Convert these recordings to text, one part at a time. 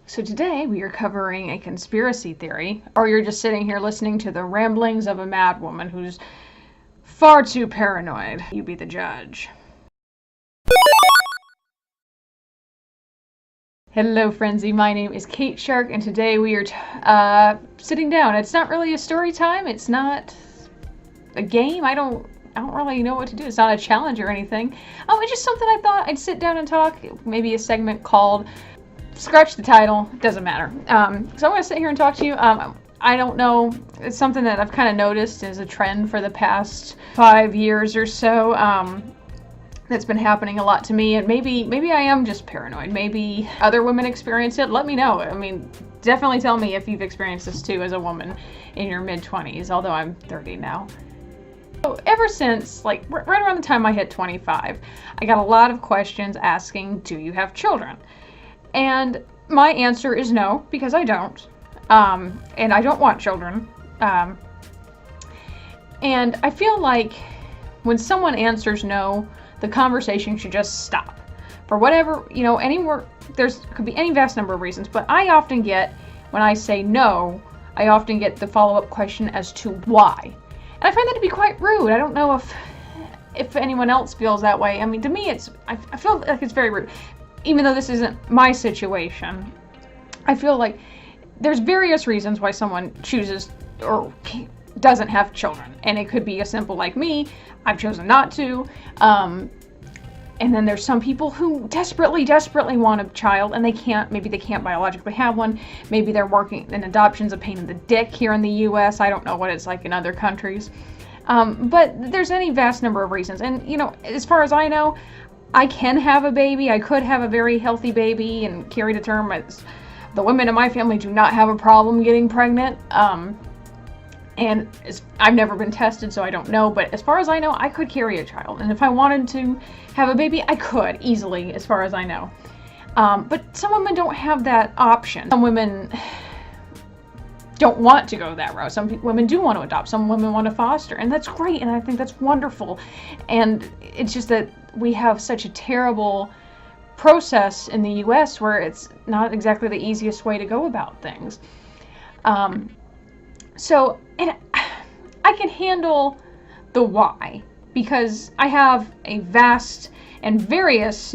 So today we are covering a conspiracy theory, or you're just sitting here listening to the ramblings of a mad woman who's far too paranoid. You be the judge. Hello Frenzy, my name is Kate Shark, and today we are sitting down. It's not really a story time, it's not a game, I don't really know what to do. It's not a challenge or anything. It's just something I thought I'd sit down and talk, maybe a segment called, scratch the title, doesn't matter. So I'm going to sit here and talk to you. I don't know, it's something that I've kind of noticed as a trend for the past 5 years or so. That's been happening a lot to me, and maybe I am just paranoid. Maybe other women experience it. Let me know. I mean, definitely tell me if you've experienced this too as a woman in your mid-20s, although I'm 30 now. So ever since, like, right around the time I hit 25, I got a lot of questions asking, do you have children? And my answer is no, because I don't. And I don't want children. And I feel like when someone answers no, the conversation should just stop. For whatever, anywhere, could be any vast number of reasons, but I often get, when I say no, I often get the follow-up question as to why. And I find that to be quite rude. I don't know if anyone else feels that way. I mean, to me, I feel like it's very rude. Even though this isn't my situation, I feel like there's various reasons why someone chooses or doesn't have children. And it could be as simple like me, I've chosen not to. And then there's some people who desperately want a child and maybe they can't biologically have one. Maybe they're working, and adoption's a pain in the dick here in the US. I don't know what it's like in other countries. But there's any vast number of reasons. And, as far as I know, I can have a baby. I could have a very healthy baby and carry to term. The women in my family do not have a problem getting pregnant. And I've never been tested, so I don't know. But as far as I know, I could carry a child. And if I wanted to have a baby, I could easily, as far as I know. But some women don't have that option. Some women don't want to go that route. Some women do want to adopt. Some women want to foster. And that's great. And I think that's wonderful. And it's just that we have such a terrible process in the US where it's not exactly the easiest way to go about things. So, and I can handle the why, because I have a vast and various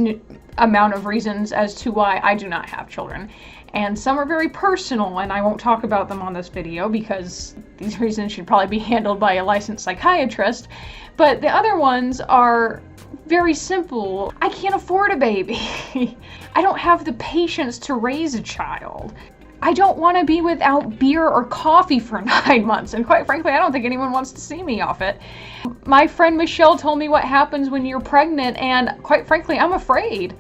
amount of reasons as to why I do not have children. And some are very personal, and I won't talk about them on this video because these reasons should probably be handled by a licensed psychiatrist. But the other ones are very simple. I can't afford a baby. I don't have the patience to raise a child. I don't want to be without beer or coffee for 9 months, and quite frankly, I don't think anyone wants to see me off it. My friend Michelle told me what happens when you're pregnant, and quite frankly, I'm afraid.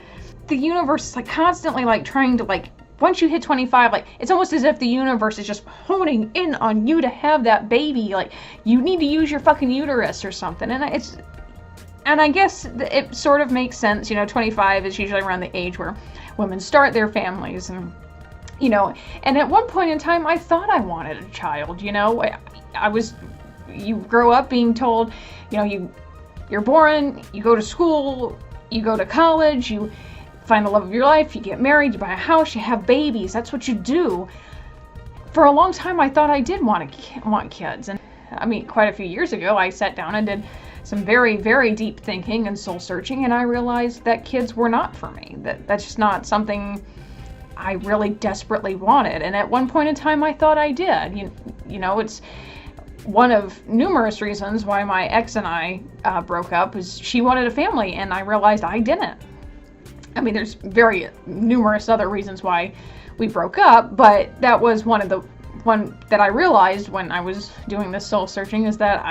The universe is constantly trying to once you hit 25, it's almost as if the universe is just honing in on you to have that baby. You need to use your fucking uterus or something, and I guess it sort of makes sense. 25 is usually around the age where women start their families, and and at one point in time, I thought I wanted a child. You grow up being told, you're born, you go to school, you go to college, you find the love of your life, you get married, you buy a house, you have babies. That's what you do. For a long time, I thought I did want kids. And quite a few years ago, I sat down and did some very, very deep thinking and soul searching, and I realized that kids were not for me. That's just not something I really desperately wanted. And at one point in time, I thought I did. It's one of numerous reasons why my ex and I broke up, is she wanted a family, and I realized I didn't. There's very numerous other reasons why we broke up, but that was one that I realized when I was doing this soul searching, is that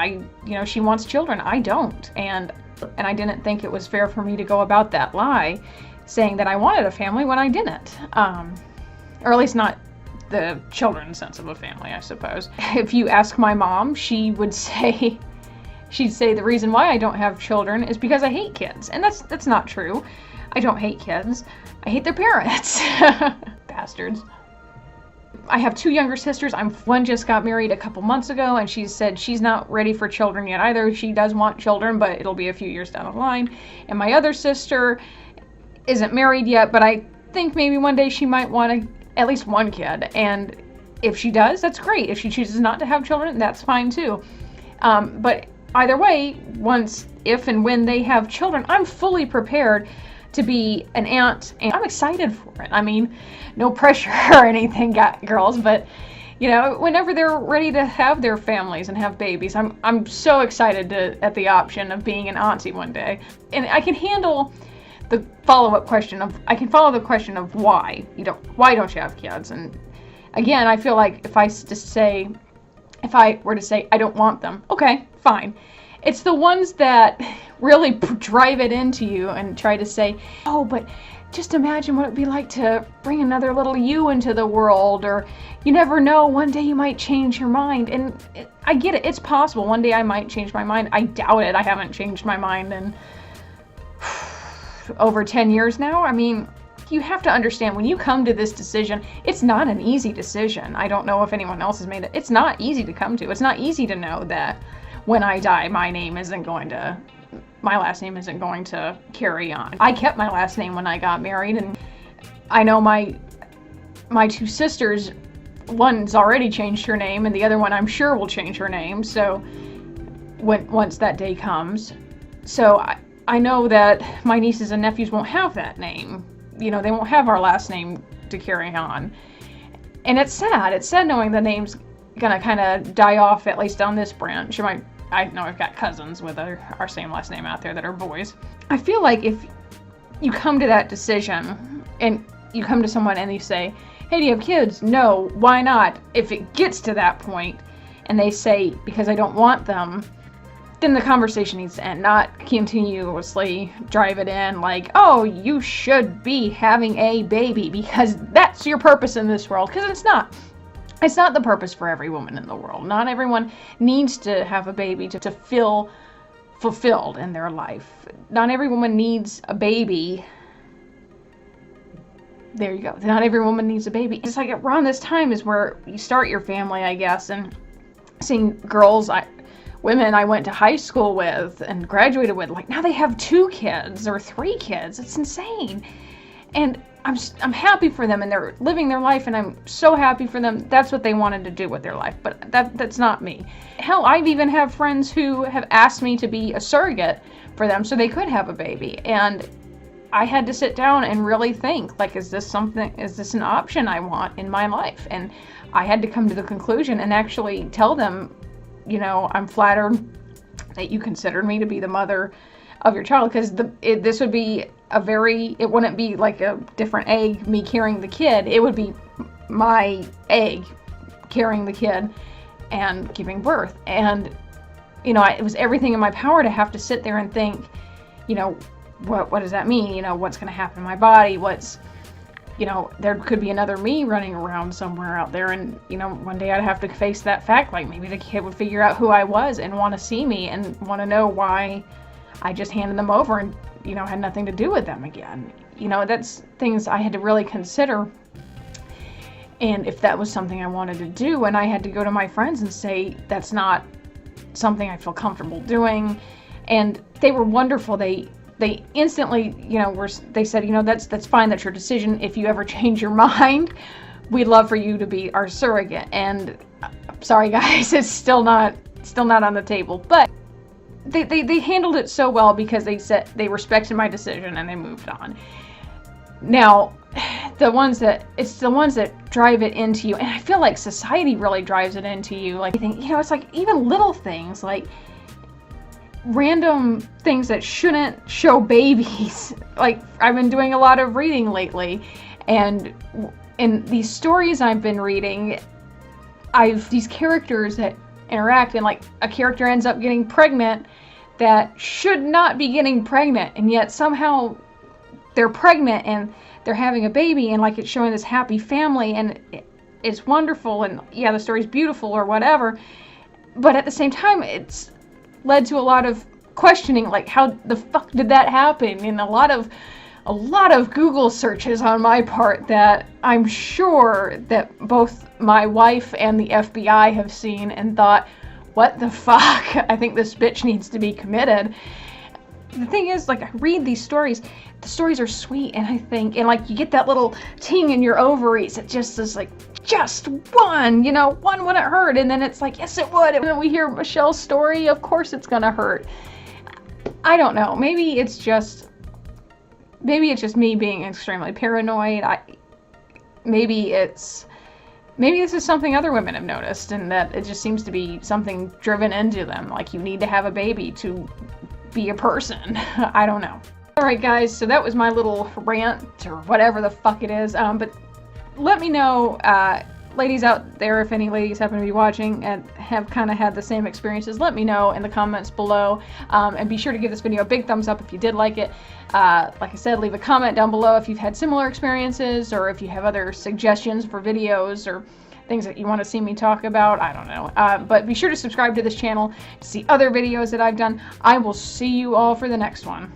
she wants children. I don't. And I didn't think it was fair for me to go about that lie, saying that I wanted a family when I didn't. Or at least not the children sense of a family, I suppose. If you ask my mom, she'd say the reason why I don't have children is because I hate kids. And that's not true. I don't hate kids. I hate their parents. Bastards. I have 2 younger sisters. One just got married a couple months ago, and she said she's not ready for children yet either. She does want children, but it'll be a few years down the line. And my other sister isn't married yet, but I think maybe one day she might want to at least one kid. And if she does, that's great. If she chooses not to have children, that's fine too. But either way, if and when they have children, I'm fully prepared to be an aunt, and I'm excited for it. I mean, no pressure or anything, girls, but whenever they're ready to have their families and have babies, I'm so excited at the option of being an auntie one day. And I can handle the follow-up question of why don't you have kids? And again, I feel like if I were to say I don't want them, okay, fine. It's the ones that really drive it into you and try to say, oh, but just imagine what it'd be like to bring another little you into the world, or you never know, one day you might change your mind. And I get it, it's possible. One day I might change my mind. I doubt it. I haven't changed my mind in over 10 years now. I mean, you have to understand, when you come to this decision, it's not an easy decision. I don't know if anyone else has made it. It's not easy to come to. It's not easy to know that when I die, my last name isn't going to carry on. I kept my last name when I got married, and I know my two sisters, one's already changed her name, and the other one I'm sure will change her name, so once that day comes. So I know that my nieces and nephews won't have that name. They won't have our last name to carry on. And it's sad. It's sad knowing the name's gonna kind of die off, at least on this branch. I know I've got cousins with our same last name out there that are boys. I feel like if you come to that decision and you come to someone and you say, hey, do you have kids? No. Why not? If it gets to that point and they say, because I don't want them, then the conversation needs to end, not continuously drive it in like, oh, you should be having a baby because that's your purpose in this world, because it's not. It's not the purpose for every woman in the world. Not everyone needs to have a baby to feel fulfilled in their life. Not every woman needs a baby. There you go. Not every woman needs a baby. It's like around this time is where you start your family, I guess, and seeing women I went to high school with and graduated with, like now they have 2 kids or 3 kids. It's insane. And I'm happy for them, and they're living their life, and I'm so happy for them. That's what they wanted to do with their life, but that's not me. Hell, I've even had friends who have asked me to be a surrogate for them so they could have a baby, and I had to sit down and really think, like, is this an option I want in my life? And I had to come to the conclusion and actually tell them, I'm flattered that you considered me to be the mother of your child, because this would be it wouldn't be like a different egg, me carrying the kid. It would be my egg carrying the kid and giving birth. And, it was everything in my power to have to sit there and think, what does that mean? What's going to happen in my body? There could be another me running around somewhere out there, and, one day I'd have to face that fact, like maybe the kid would figure out who I was and want to see me and want to know why I just handed them over and, had nothing to do with them again. That's things I had to really consider. And if that was something I wanted to do, and I had to go to my friends and say, that's not something I feel comfortable doing. And they were wonderful. They instantly, they said, that's fine. That's your decision. If you ever change your mind, we'd love for you to be our surrogate. And sorry guys, it's still not on the table, but they handled it so well because they respected my decision and they moved on. Now, it's the ones that drive it into you, and I feel like society really drives it into you. Like, it's like even little things, like random things that shouldn't show babies. Like, I've been doing a lot of reading lately, and in these stories I've been reading, these characters that interact, and like a character ends up getting pregnant that should not be getting pregnant, and yet somehow they're pregnant and they're having a baby, and like it's showing this happy family, and it's wonderful, and yeah, the story's beautiful or whatever, but at the same time it's led to a lot of questioning, like how the fuck did that happen, and a lot of Google searches on my part that I'm sure that both my wife and the FBI have seen and thought, what the fuck? I think this bitch needs to be committed. the thing is, like, I read these stories, the stories are sweet, and I think, and like, you get that little ting in your ovaries. It just is like, just one, you know, one wouldn't hurt. And then it's like, yes, it would. And when we hear Michelle's story, of course it's gonna hurt. I don't know. Maybe it's just me being extremely paranoid. Maybe this is something other women have noticed, and that it just seems to be something driven into them. Like, you need to have a baby to be a person. I don't know. Alright guys, so that was my little rant, or whatever the fuck it is. But let me know, ladies out there, if any ladies happen to be watching and have kind of had the same experiences, let me know in the comments below. And be sure to give this video a big thumbs up if you did like it. Like I said, leave a comment down below if you've had similar experiences, or if you have other suggestions for videos or things that you want to see me talk about. I don't know. But be sure to subscribe to this channel to see other videos that I've done. I will see you all for the next one.